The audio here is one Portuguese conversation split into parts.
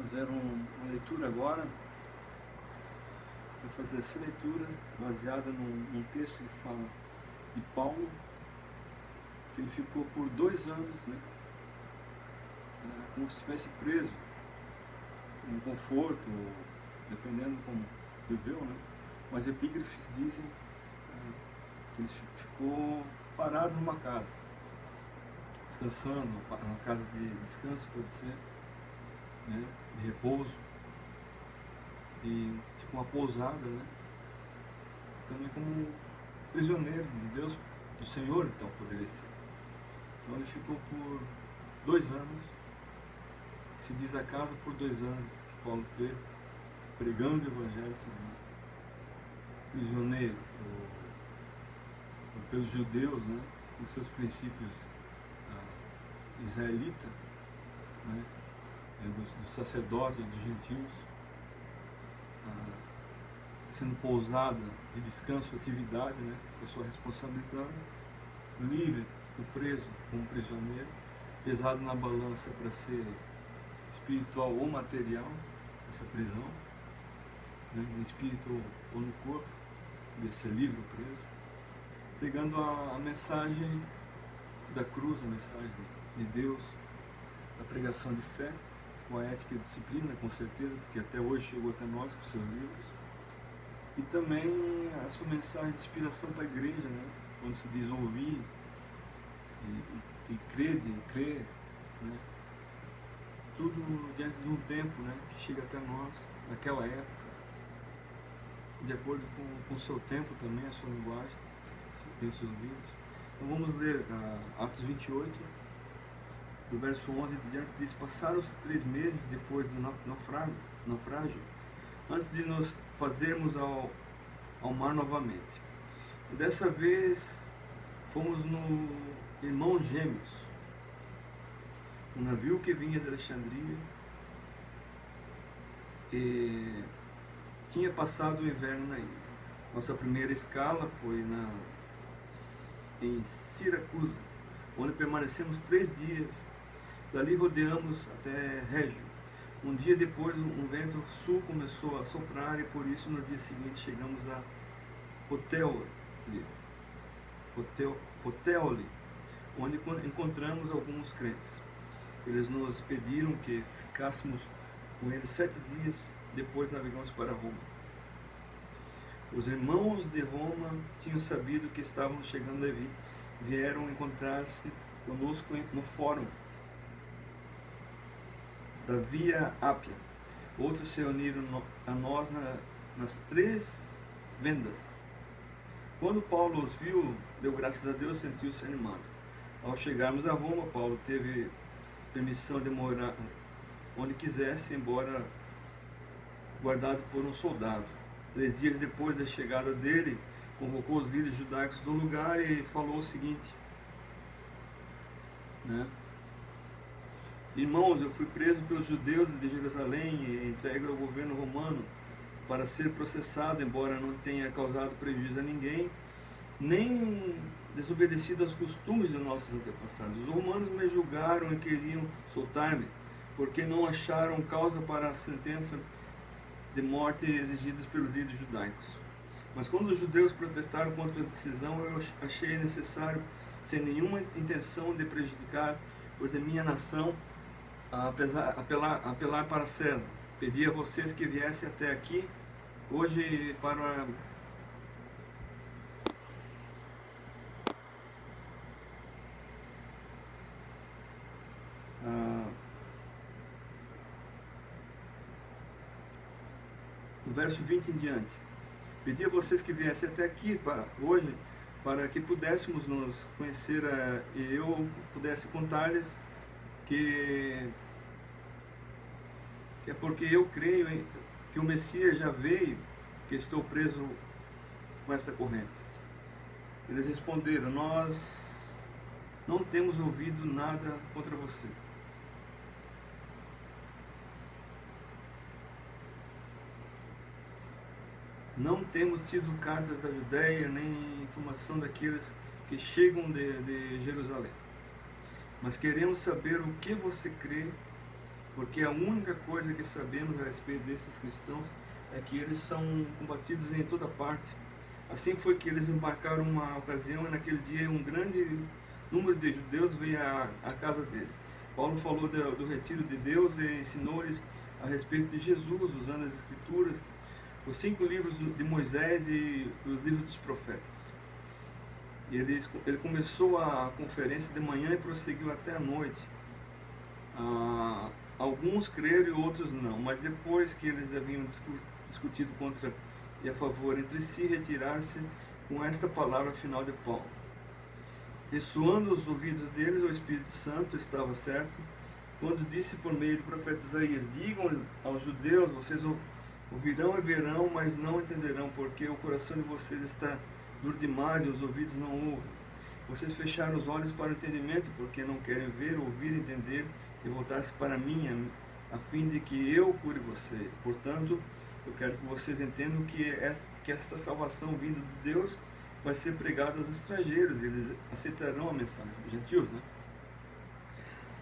fazer uma leitura agora. Vou fazer essa leitura baseada num texto que fala de Paulo, que ele ficou por 2 anos, né, como se estivesse preso, em conforto, dependendo como viveu, né? Mas epígrafes dizem que ele ficou parado numa casa, descansando, uma casa de descanso, pode ser, né, de repouso, e tipo uma pousada, né? Também como prisioneiro de Deus, do Senhor, então poderia ser. Então ele ficou por 2 anos, se diz a casa por 2 anos que Paulo teve, pregando o Evangelho, se diz, prisioneiro pelos judeus, né, os seus princípios israelitas, né, dos sacerdotes, dos gentios, sendo pousada de descanso, atividade, né, a sua responsabilidade, livre, o preso como prisioneiro, pesado na balança para ser espiritual ou material, essa prisão, né, no espírito ou no corpo, de ser livre ou preso, pregando a mensagem da cruz, a mensagem de Deus, a pregação de fé, com a ética e disciplina, com certeza, porque até hoje chegou até nós com seus livros, e também a sua mensagem de inspiração para a igreja, né, quando se diz ouvir e crer, né, tudo diante de um tempo, né, que chega até nós, naquela época, de acordo com o seu tempo também, a sua linguagem, tem os seus livros. Então vamos ler Atos 28, do verso 11 em diante, diz: passaram-se 3 meses depois do naufrágio, antes de nos fazermos ao mar novamente. E dessa vez fomos no Irmãos Gêmeos, um navio que vinha de Alexandria e tinha passado o inverno na ilha. Nossa primeira escala foi em Siracusa, onde permanecemos 3 dias. Dali rodeamos até Régio. Um dia depois, um vento sul começou a soprar e por isso no dia seguinte chegamos a Puteoli, onde encontramos alguns crentes. Eles nos pediram que ficássemos com eles 7 dias, depois navegamos para Roma. Os irmãos de Roma tinham sabido que estávamos chegando a vieram encontrar-se conosco no fórum da Via Ápia. Outros se uniram a nós nas 3 vendas. Quando Paulo os viu, deu graças a Deus, sentiu-se animado. Ao chegarmos a Roma, Paulo teve permissão de morar onde quisesse, embora guardado por um soldado. 3 dias depois da chegada dele, convocou os líderes judaicos do lugar e falou o seguinte, né? Irmãos, eu fui preso pelos judeus de Jerusalém e entregue ao governo romano para ser processado, embora não tenha causado prejuízo a ninguém, nem desobedecido aos costumes de nossos antepassados. Os romanos me julgaram e queriam soltar-me, porque não acharam causa para a sentença de morte exigidas pelos líderes judaicos. Mas quando os judeus protestaram contra a decisão, eu achei necessário, sem nenhuma intenção de prejudicar, pois a minha nação, apelar para César. Pedi a vocês que viessem até aqui hoje para do verso 20 em diante. Pedi a vocês que viessem até aqui hoje para que pudéssemos nos conhecer e eu pudesse contar-lhes que é porque eu creio que o Messias já veio, que estou preso com essa corrente. Eles responderam: nós não temos ouvido nada contra você. Não temos tido cartas da Judéia, nem informação daqueles que chegam de Jerusalém. Mas queremos saber o que você crê, porque a única coisa que sabemos a respeito desses cristãos é que eles são combatidos em toda parte. Assim foi que eles embarcaram uma ocasião e naquele dia um grande número de judeus veio à casa dele. Paulo falou do retiro de Deus e ensinou-lhes a respeito de Jesus, usando as Escrituras, os 5 livros de Moisés e os livros dos profetas. E ele começou a conferência de manhã e prosseguiu até a noite. Alguns creram e outros não, mas depois que eles haviam discutido contra e a favor entre si, retiraram-se com esta palavra final de Paulo. Ressoando os ouvidos deles, o Espírito Santo estava certo, quando disse por meio do profeta Isaías: digam aos judeus, vocês ouvirão e verão, mas não entenderão, porque o coração de vocês está duro demais e os ouvidos não ouvem. Vocês fecharam os olhos para o entendimento, porque não querem ver, ouvir, entender e voltar-se para mim, a fim de que eu cure vocês. Portanto, eu quero que vocês entendam que essa salvação vinda de Deus vai ser pregada aos estrangeiros, eles aceitarão a mensagem, os gentios, né?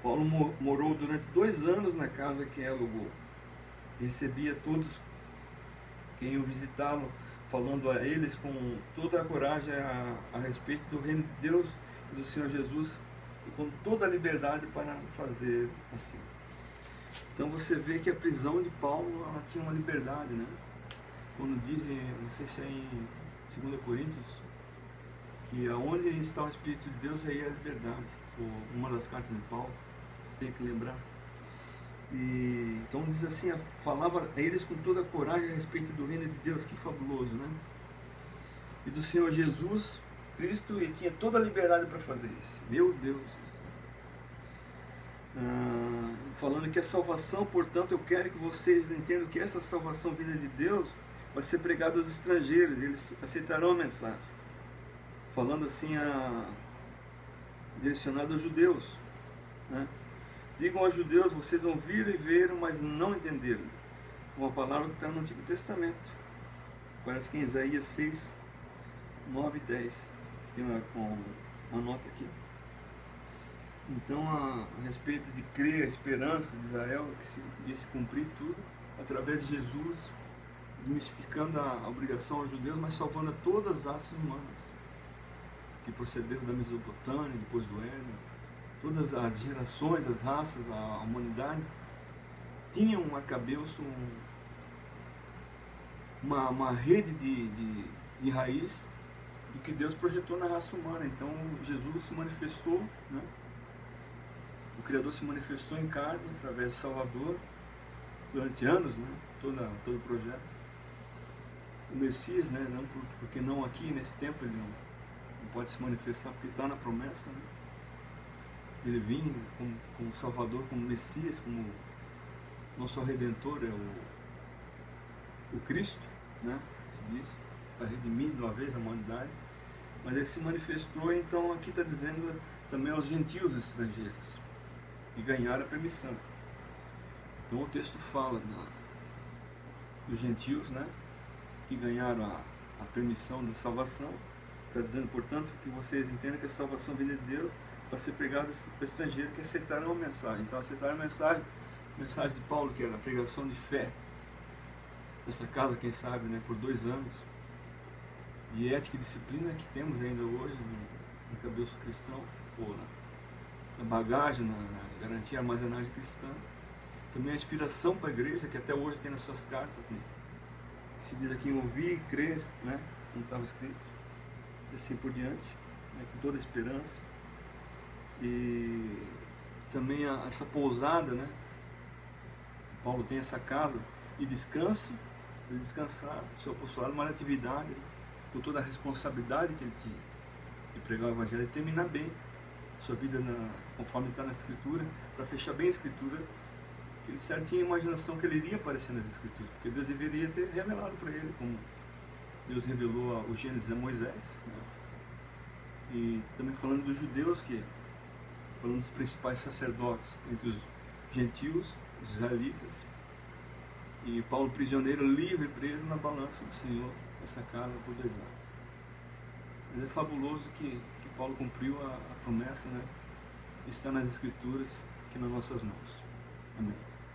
Paulo morou durante 2 anos na casa que alugou. Recebia todos que iam visitá-lo, falando a eles com toda a coragem a respeito do reino de Deus e do Senhor Jesus, e com toda a liberdade para fazer assim. Então você vê que a prisão de Paulo, ela tinha uma liberdade, né? Quando dizem, não sei se é em 2 Coríntios, que aonde está o Espírito de Deus, aí é a liberdade. Uma das cartas de Paulo, tem que lembrar. E então diz assim, falava a eles com toda a coragem a respeito do reino de Deus, que fabuloso, né? E do Senhor Jesus Cristo, e tinha toda a liberdade para fazer isso. Meu Deus! Falando que a salvação, portanto, eu quero que vocês entendam que essa salvação vinda de Deus vai ser pregada aos estrangeiros, eles aceitarão a mensagem. Falando assim, direcionado aos judeus, né? Digam aos judeus, vocês ouviram e viram, mas não entenderam. Uma palavra que está no Antigo Testamento. Parece que em Isaías 6, 9 e 10. Tem uma nota aqui. Então, a respeito de crer, a esperança de Israel, que ia se cumprir tudo, através de Jesus, desmistificando a obrigação aos judeus, mas salvando a todas as raças humanas, que procederam da Mesopotâmia, depois do Éden. Todas as gerações, as raças, a humanidade, tinham um arcabouço, uma rede de raiz do que Deus projetou na raça humana. Então, Jesus se manifestou, né? O Criador se manifestou em carne, através do Salvador, durante anos, né? Todo o projeto. O Messias, né? Não, porque não aqui, nesse tempo, ele não pode se manifestar, porque está na promessa, né? Ele vinha como Salvador, como Messias, como nosso Redentor, é o Cristo, né? Se diz, para redimir de uma vez a humanidade. Mas ele se manifestou, então aqui está dizendo também aos gentios estrangeiros, e ganharam a permissão. Então o texto fala dos gentios, né, que ganharam a permissão da salvação. Está dizendo, portanto, que vocês entendam que a salvação vem de Deus para ser pregada para estrangeiros que aceitaram a mensagem. Então aceitaram a mensagem de Paulo, que era a pregação de fé. Nessa casa, quem sabe, né, por 2 anos. De ética e disciplina que temos ainda hoje no cabeço cristão, ou na bagagem, na garantia, armazenagem cristã. Também a inspiração para a igreja, que até hoje tem nas suas cartas, né? Que se diz aqui em ouvir e crer, né? Como estava escrito, e assim por diante, né? Com toda a esperança. E também essa pousada, né? Paulo tem essa casa de descanso, de descansar, seu apostolado, uma atividade, né? Com toda a responsabilidade que ele tinha de pregar o Evangelho e terminar bem sua vida conforme está na Escritura, para fechar bem a Escritura, que ele certo tinha a imaginação que ele iria aparecer nas Escrituras, porque Deus deveria ter revelado para ele, como Deus revelou o Gênesis a Moisés, né? E também falando dos judeus, falando dos principais sacerdotes, entre os gentios, os israelitas, e Paulo prisioneiro, livre, preso na balança do Senhor, essa casa por 2 anos. Mas é fabuloso que Paulo cumpriu a promessa, né? Está nas Escrituras, aqui nas nossas mãos. Amém.